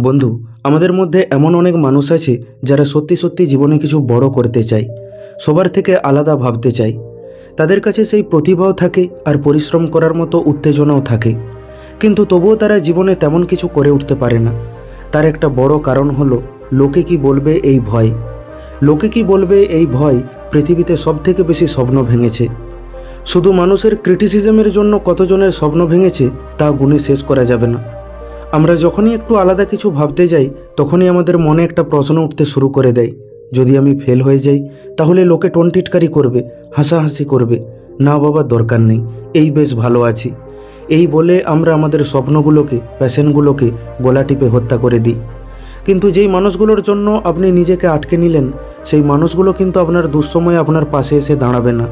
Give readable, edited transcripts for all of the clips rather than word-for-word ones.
বন্ধু, আমাদের মধ্যে এমন অনেক মানুষ আছে যারা সত্যি সত্যি জীবনে কিছু বড় করতে চায়, সবার থেকে আলাদা ভাবতে চায়। তাদের কাছে সেই প্রতিভাও থাকে আর পরিশ্রম করার মতো উত্তেজনাও থাকে, কিন্তু তবুও তারা জীবনে তেমন কিছু করে উঠতে পারে না। তার একটা বড় কারণ হলো লোকে কি বলবে এই ভয়। লোকে কি বলবে এই ভয় পৃথিবীতে সবথেকে বেশি স্বপ্ন ভেঙেছে। শুধু মানুষের ক্রিটিসিজমের জন্য কতজনের স্বপ্ন ভেঙেছে তা গুণে শেষ করা যাবে না। আমরা যখনই একটু আলাদা কিছু ভাবতে যাই, তখনই আমাদের মনে একটা প্রশ্ন উঠতে শুরু করে দেয়, যদি আমি ফেল হয়ে যাই তাহলে লোকে টনটিটকারি করবে, হাসাহাসি করবে। না বাবা, দরকার নেই, এই বেশ ভালো আছি। এই বলে আমরা আমাদের স্বপ্নগুলোকে, প্যাশনগুলোকে গলা টিপে হত্যা করে দিই। কিন্তু যেই মানুষগুলোর জন্য আপনি নিজেকে আটকে নিলেন, সেই মানুষগুলো কিন্তু আপনার দুঃসময়ে আপনার পাশে এসে দাঁড়াবে না।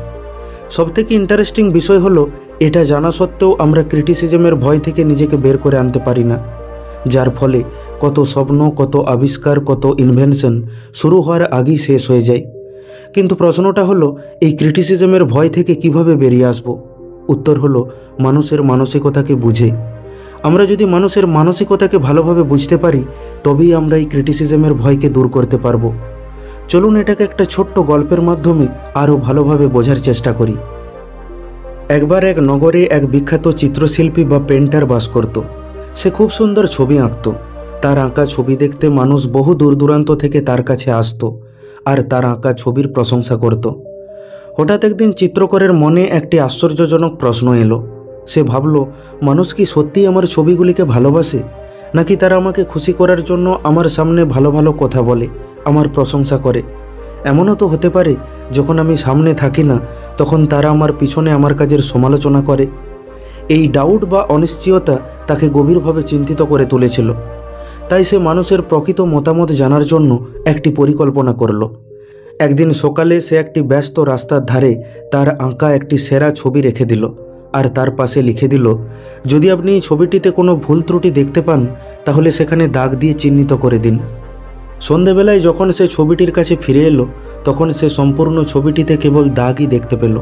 সবথেকে ইন্টারেস্টিং বিষয় হলো, এটা জানা সত্ত্বেও আমরা ক্রিটিসিজমের ভয় থেকে নিজেকে বের করে আনতে পারি না, যার ফলে কত স্বপ্ন, কত আবিষ্কার, কত ইনভেনশন শুরু হওয়ার আগেই শেষ হয়ে যায়। কিন্তু প্রশ্নটা হলো, এই ক্রিটিসিজমের ভয় থেকে কিভাবে বেরিয়ে আসব? উত্তর হলো, মানুষের মানসিকতাকে বুঝে। আমরা যদি মানুষের মানসিকতাকে ভালোভাবে বুঝতে পারি, তবেই আমরা এই ক্রিটিসিজমের ভয়কে দূর করতে পারবো। চলুন এটাকে একটা ছোট্ট গল্পের মাধ্যমে আরও ভালোভাবে বোঝার চেষ্টা করি। একবার এক নগরে এক বিখ্যাত চিত্রশিল্পী বা পেন্টার বাস করত। সে খুব সুন্দর ছবি আঁকত। তার আঁকা ছবি দেখতে মানুষ বহু দূর দূরান্ত থেকে তার কাছে আসতো আর তার আঁকা ছবির প্রশংসা করত। হঠাৎ একদিন চিত্রকরের মনে একটি আশ্চর্যজনক প্রশ্ন এলো। সে ভাবল, মানুষ কি সত্যিই আমার ছবিগুলিকে ভালোবাসে, নাকি তারা আমাকে খুশি করার জন্য আমার সামনে ভালো ভালো কথা বলে, আমার প্রশংসা করে? এমনও তো হতে পারে, যখন আমি সামনে থাকি না, তখন তারা আমার পিছনে আমার কাজের সমালোচনা করে। এই ডাউট বা অনিশ্চয়তা তাকে গভীরভাবে চিন্তিত করে তুলেছিল। তাই সে মানুষের প্রকৃত মতামত জানার জন্য একটি পরিকল্পনা করল। একদিন সকালে সে একটি ব্যস্ত রাস্তার ধারে তার আঁকা একটি সেরা ছবি রেখে দিল, আর তার পাশে লিখে দিল, যদি আপনি এই ছবিটিতে কোনো ভুল ত্রুটি দেখতে পান, তাহলে সেখানে দাগ দিয়ে চিহ্নিত করে দিন। সন্ধেবেলায় যখন সে ছবিটির কাছে ফিরে এলো, তখন সে সম্পূর্ণ ছবিটিতে কেবল দাগই দেখতে পেল।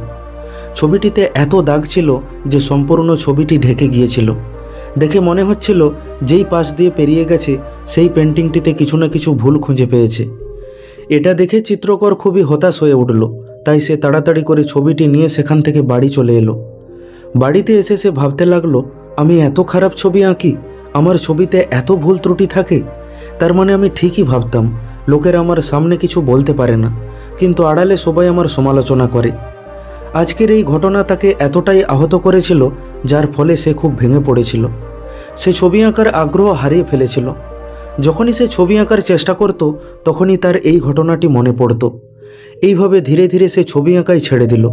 ছবিটিতে এত দাগ ছিল যে সম্পূর্ণ ছবিটি ঢেকে গিয়েছিল। দেখে মনে হচ্ছিল, যেই পাশ দিয়ে পেরিয়ে গেছে সেই পেন্টিংটিতে কিছু না কিছু ভুল খুঁজে পেয়েছে। এটা দেখে চিত্রকর খুবই হতাশ হয়ে উঠল। তাই সে তাড়াতাড়ি করে ছবিটি নিয়ে সেখান থেকে বাড়ি চলে এলো। বাড়িতে এসে সে ভাবতে লাগলো, আমি এত খারাপ ছবি আঁকি, আমার ছবিতে এত ভুল ত্রুটি থাকে। তার মানে আমি ঠিকই ভাবতাম, লোকেরা আমার সামনে কিছু বলতে পারে না, কিন্তু আড়ালে সবাই আমার সমালোচনা করে। আজকের এই ঘটনা তাকে এতটাই আহত করেছিল, যার ফলে সে খুব ভেঙে পড়েছিল। সে ছবি আঁকার আগ্রহ হারিয়ে ফেলেছিল। যখনই সে ছবি আঁকার চেষ্টা করত, তখনই তার এই ঘটনাটি মনে পড়ত। এইভাবে ধীরে ধীরে সে ছবি আঁকাই ছেড়ে দিল।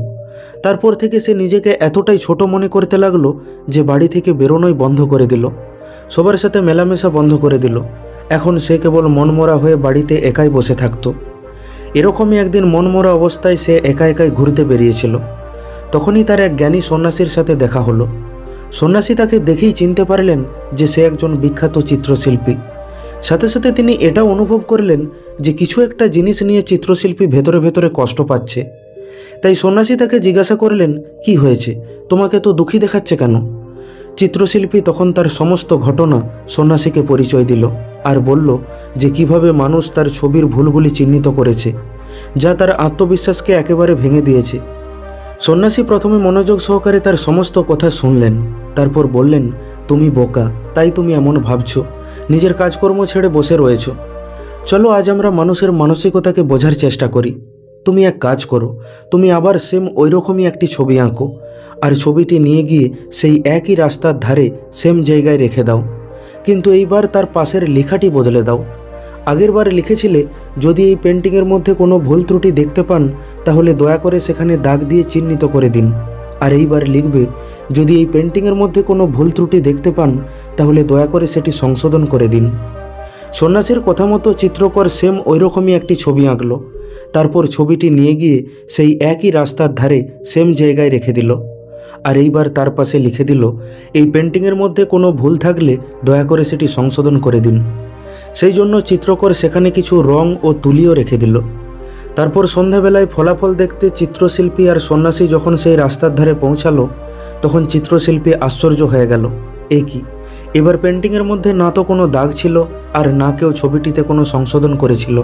তারপর থেকে সে নিজেকে এতটাই ছোট মনে করতে লাগলো যে বাড়ি থেকে বেরোনোই বন্ধ করে দিল, সবার সাথে মেলামেশা বন্ধ করে দিল। এখন সে কেবল মনমরা হয়ে বাড়িতে একাই বসে থাকত। এরকমই একদিন মনমরা অবস্থায় সে একা একাই ঘুরতে বেরিয়েছিল। তখনই তার এক জ্ঞানী সন্ন্যাসীর সাথে দেখা হলো। সন্ন্যাসী তাকে দেখেই চিনতে পারলেন যে সে একজন বিখ্যাত চিত্রশিল্পী। সাথে সাথে তিনি এটাও অনুভব করলেন যে কিছু একটা জিনিস নিয়ে চিত্রশিল্পী ভেতরে ভেতরে কষ্ট পাচ্ছে। তাই সন্ন্যাসী তাকে জিজ্ঞাসা করলেন, কি হয়েছে, তোমাকে তো দুঃখী দেখাচ্ছে কেন? চিত্রশিল্পী তখন তার সমস্ত ঘটনা সন্ন্যাসীকে পরিচয় দিল আর বলল যে কিভাবে মানুষ তার ছবির ভুলগুলি চিহ্নিত করেছে, যা তার আত্মবিশ্বাসকে একেবারে ভেঙে দিয়েছে। সন্ন্যাসী প্রথমে মনোযোগ সহকারে তার সমস্ত কথা শুনলেন। তারপর বললেন, তুমি বোকা, তাই তুমি এমন ভাবছো, নিজের কাজকর্ম ছেড়ে বসে রয়েছো। চলো আজ আমরা মানুষের মানসিকতাকে বোঝার চেষ্টা করি। তুমি এক কাজ করো, তুমি আবার সেম ওইরকমই একটি ছবি আঁকো, আর ছবিটি নিয়ে গিয়ে সেই একই রাস্তার ধারে সেম জায়গায় রেখে দাও, কিন্তু এইবার তার পাশের লেখাটি বদলে দাও। আগেরবার লিখেছিলে, যদি এই পেন্টিংয়ের মধ্যে কোনো ভুল ত্রুটি দেখতে পান, তাহলে দয়া করে সেখানে দাগ দিয়ে চিহ্নিত করে দিন। আর এইবার লিখবে, যদি এই পেন্টিংয়ের মধ্যে কোনো ভুল ত্রুটি দেখতে পান, তাহলে দয়া করে সেটি সংশোধন করে দিন। সন্ন্যাসীর কথা মতো চিত্রকর সেম ওইরকমই একটি ছবি আঁকলো। তারপর ছবিটি নিয়ে গিয়ে সেই একই রাস্তার ধারে সেম জায়গায় রেখে দিল। আর এইবার তার পাশে লিখে দিল, এই পেন্টিংয়ের মধ্যে কোনো ভুল থাকলে দয়া করে সেটি সংশোধন করে দিন। সেই জন্য চিত্রকর সেখানে কিছু রং ও তুলিও রেখে দিল। তারপর সন্ধ্যাবেলায় ফলাফল দেখতে চিত্রশিল্পী আর সন্ন্যাসী যখন সেই রাস্তার ধারে পৌঁছালো, তখন চিত্রশিল্পী আশ্চর্য হয়ে গেল। এ কি, এবার পেন্টিংয়ের মধ্যে না তো কোনো দাগ ছিল আর না কেউ ছবিটিতে কোনো সংশোধন করেছিল।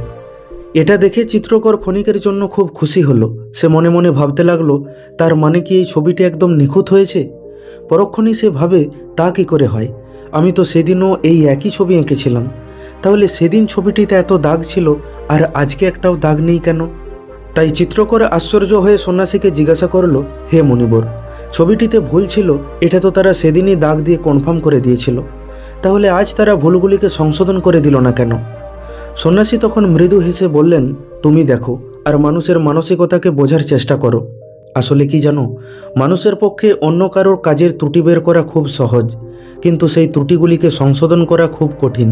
এটা দেখে চিত্রকর ক্ষণিকের জন্য খুব খুশি হলো। সে মনে মনে ভাবতে লাগলো, তার মানে কি এই ছবিটি একদম নিখুঁত হয়েছে? পরক্ষণেই সে ভাবে, তা কি করে হয়? আমি তো সেদিনও এই একই ছবি এঁকেছিলাম। তাহলে সেদিন ছবিটিতে এত দাগ ছিল আর আজকে একটাও দাগ নেই কেন? তাই চিত্রকর আশ্চর্য হয়ে সন্ন্যাসীকে জিজ্ঞাসা করলো, হে মুনিবর, ছবিটিতে ভুল ছিল এটা তো তারা সেদিনই দাগ দিয়ে কনফার্ম করে দিয়েছিল, তাহলে আজ তারা ভুলগুলিকে সংশোধন করে দিল না কেন? সন্ন্যাসী তখন মৃদু হেসে বললেন, তুমি দেখো আর মানুষের মানসিকতাকে বোঝার চেষ্টা করো। আসলে কি জানো, মানুষের পক্ষে অন্য কারোর কাজের ত্রুটি বের করা খুব সহজ, কিন্তু সেই ত্রুটিগুলিকে সংশোধন করা খুব কঠিন।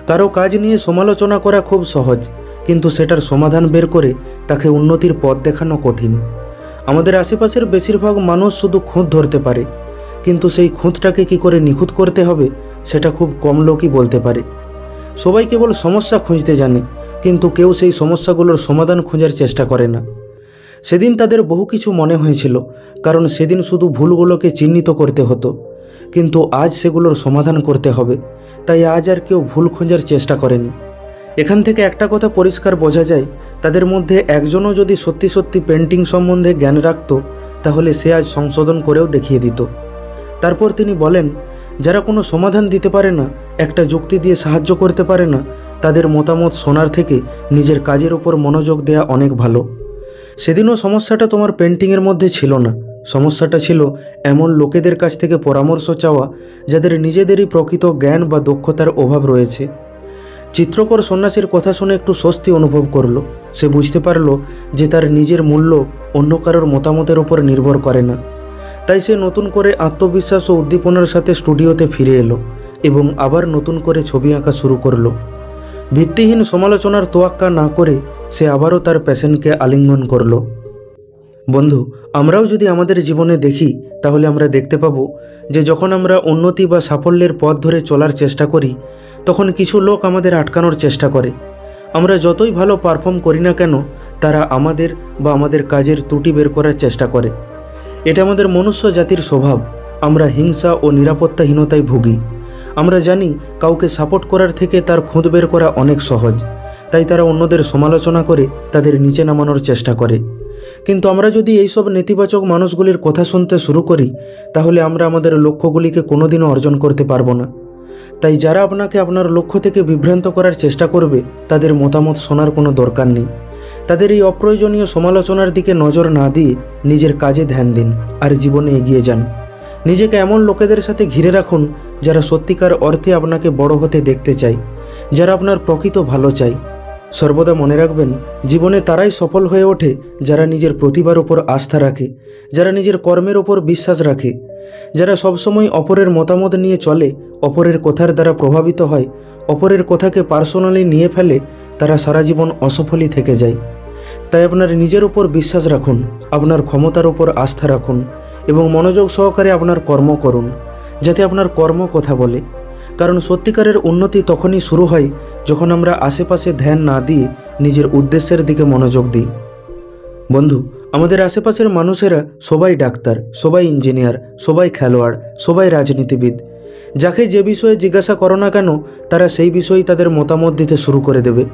কারো কাজ নিয়ে সমালোচনা করা খুব সহজ, কিন্তু সেটার সমাধান বের করে তাকে উন্নতির পথ দেখানো কঠিন। আমাদের আশেপাশের বেশিরভাগ মানুষ শুধু খুঁত ধরতে পারে, কিন্তু সেই খুঁতটাকে কি করে নিখুঁত করতে হবে সেটা খুব কম লোকই বলতে পারে। সবাই কেবল সমস্যা খুঁজতে জানে, কিন্তু কেউ সেই সমস্যাগুলোর সমাধান খোঁজার চেষ্টা করে না। সেদিন তাদের বহু কিছু মনে হয়েছিল, কারণ সেদিন শুধু ভুলগুলোকে চিহ্নিত করতে হতো, কিন্তু আজ সেগুলোর সমাধান করতে হবে। তাই আজ আর কেউ ভুল খোঁজার চেষ্টা করেনি। এখান থেকে একটা কথা পরিষ্কার বোঝা যায়, তাদের মধ্যে একজনও যদি সত্যি সত্যি পেন্টিং সম্বন্ধে জ্ঞান রাখত, তাহলে সে আজ সংশোধন করেও দেখিয়ে দিত। তারপর তিনি বলেন, যারা কোনো সমাধান দিতে পারে না, একটা যুক্তি দিয়ে সাহায্য করতে পারে না, তাদের মতামত শোনার থেকে নিজের কাজের উপর মনোযোগ দেওয়া অনেক ভালো। সেদিনও সমস্যাটা তোমার পেন্টিংয়ের মধ্যে ছিল না, সমস্যাটা ছিল এমন লোকেদের কাছ থেকে পরামর্শ চাওয়া যাদের নিজেদেরই প্রকৃত জ্ঞান বা দক্ষতার অভাব রয়েছে। চিত্রকর সন্ন্যাসীর কথা শুনে একটু স্বস্তি অনুভব করলো। সে বুঝতে পারলো যে তার নিজের মূল্য অন্য কারোর মতামতের উপর নির্ভর করে না। তাই সে নতুন করে আত্মবিশ্বাস ও উদ্দীপনার সাথে স্টুডিওতে ফিরে এলো এবং আবার নতুন করে ছবি আঁকা শুরু করলো। ভিত্তিহীন সমালোচনার তোয়াক্কা না করে সে আবারও তার প্যাশনকে আলিঙ্গন করলো। বন্ধু, আমরাও যদি আমাদের জীবনে দেখি, তাহলে আমরা দেখতে পাবো যে যখন আমরা উন্নতি বা সাফল্যের পথ ধরে চলার চেষ্টা করি, তখন কিছু লোক আমাদের আটকানোর চেষ্টা করে। আমরা যতই ভালো পারফর্ম করি না কেন, তারা আমাদের বা আমাদের কাজের ত্রুটি বের করার চেষ্টা করে। এটা আমাদের মনুষ্য জাতির স্বভাব। আমরা হিংসা ও নিরাপত্তাহীনতায় ভুগি। আমরা জানি কাউকে সাপোর্ট করার থেকে তার খুঁত বের করা অনেক সহজ, তাই তারা অন্যদের সমালোচনা করে তাদের নিচে নামানোর চেষ্টা করে। কিন্তু আমরা যদি এইসব নেতিবাচক মানুষগুলির কথা শুনতে শুরু করি, তাহলে আমরা আমাদের লক্ষ্যগুলিকে কোনোদিনও অর্জন করতে পারবো না। তাই যারা আপনাকে আপনার লক্ষ্য থেকে বিভ্রান্ত করার চেষ্টা করবে, তাদের মতামত শোনার কোনো দরকার নেই। তাদের এই অপ্রয়োজনীয় সমালোচনার দিকে নজর না দিয়ে নিজের কাজে ধ্যান দিন আর জীবনে এগিয়ে যান। নিজেকে এমন লোকেদের সাথে ঘিরে রাখুন যারা সত্যিকার অর্থে আপনাকে বড় হতে দেখতে চায়, যারা আপনার প্রকৃত ভালো চায়। সর্বদা মনে রাখবেন, জীবনে তারাই সফল হয়ে ওঠে যারা নিজের প্রতিভার উপর আস্থা রাখে, যারা নিজের কর্মের উপর বিশ্বাস রাখে, যারা সবসময় অপরের মতামত নিয়ে চলে, অপরের কথার দ্বারা প্রভাবিত হয়, অপরের কথাকে পার্সোনালি নিয়ে ফেলে, তারা সারা জীবন অসফলই থেকে যায়। তাই আপনার নিজের উপর বিশ্বাস রাখুন, আপনার ক্ষমতার উপর আস্থা রাখুন এবং মনোযোগ সহকারে আপনার কর্ম করুন, যাতে আপনার কর্ম কথা বলে। কারণ সত্যিকারের উন্নতি তখনই শুরু হয় যখন আমরা আশেপাশে ধ্যান না দিয়ে নিজের উদ্দেশ্যের দিকে মনোযোগ দিই। বন্ধু, আমাদের আশেপাশের মানুষেরা সবাই ডাক্তার, সবাই ইঞ্জিনিয়ার, সবাই খেলোয়াড়, সবাই রাজনীতিবিদ। যাকে যে বিষয়ে জিজ্ঞাসা করো না কেন, তারা সেই বিষয়েই তাদের মতামত দিতে শুরু করে দেবে।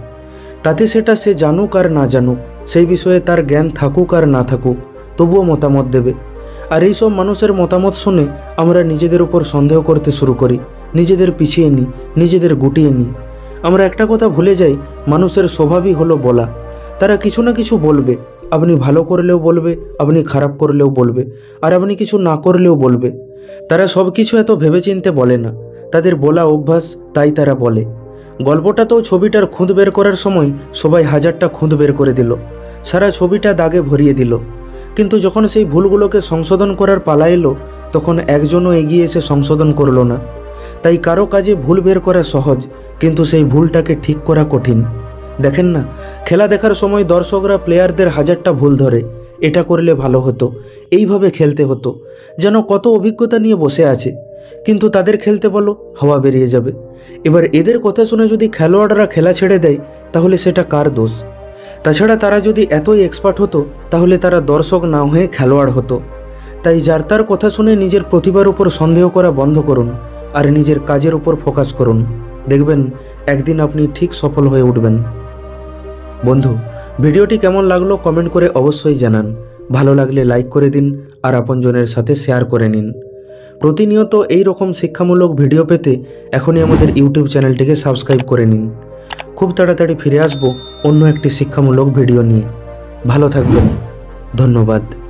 তাতে সেটা সে জানুক আর না জানুক, সেই বিষয়ে তার জ্ঞান থাকুক আর না থাকুক, তবুও মতামত দেবে। আর এইসব মানুষের মতামত শুনে আমরা নিজেদের উপর সন্দেহ করতে শুরু করি, নিজেদের পিছিয়ে নিই, নিজেদের গুটিয়ে নিই। আমরা একটা কথা ভুলে যাই, মানুষের স্বভাবই হলো বলা। তারা কিছু না কিছু বলবে। আপনি ভালো করলেও বলবে, আপনি খারাপ করলেও বলবে, আর আপনি কিছু না করলেও বলবে। তারা সব কিছু এত ভেবেচিন্তে বলে না, তাদের বলা অভ্যাস, তাই তারা বলে। গল্পটাতেও ছবিটার খুঁত বের করার সময় সবাই হাজারটা খুঁত বের করে দিল, সারা ছবিটা দাগে ভরিয়ে দিল। কিন্তু যখন সেই ভুলগুলোকে সংশোধন করার পালা এলো, তখন একজনও এগিয়ে এসে সংশোধন করলো না। তাই কারো কাজে ভুল বের করা সহজ, কিন্তু সেই ভুলটাকে ঠিক করা কঠিন। দেখেন না, খেলা দেখার সময় দর্শকরা প্লেয়ারদের হাজারটা ভুল ধরে, এটা করলে ভালো হতো, এইভাবে খেলতে হতো, যেন কত অভিজ্ঞতা নিয়ে বসে আছে। কিন্তু তাদের খেলতে বলো, হাওয়া বেরিয়ে যাবে। এবার এদের কথা শুনে যদি খেলোয়াড়রা খেলা ছেড়ে দেয়, তাহলে সেটা কার দোষ? তাছাড়া তারা যদি এতই এক্সপার্ট হতো, তাহলে তারা দর্শক না হয়ে খেলোয়াড় হতো। তাই যার তার কথা শুনে নিজের প্রতিভার উপর সন্দেহ করা বন্ধ করুন আর নিজের কাজের উপর ফোকাস করুন। দেখবেন একদিন আপনি ঠিক সফল হয়ে উঠবেন। বন্ধু, ভিডিওটি কেমন লাগলো কমেন্ট করে অবশ্যই জানান। ভালো লাগলে লাইক করে দিন আর আপনজনের সাথে শেয়ার করে নিন। প্রতিনিয়ত এই রকম শিক্ষামূলক ভিডিও পেতে এখনই আমাদের ইউটিউব চ্যানেলটিকে সাবস্ক্রাইব করে নিন। খুব তাড়াতাড়ি ফিরে আসবো অন্য একটি শিক্ষামূলক ভিডিও নিয়ে। ভালো থাকবেন। ধন্যবাদ।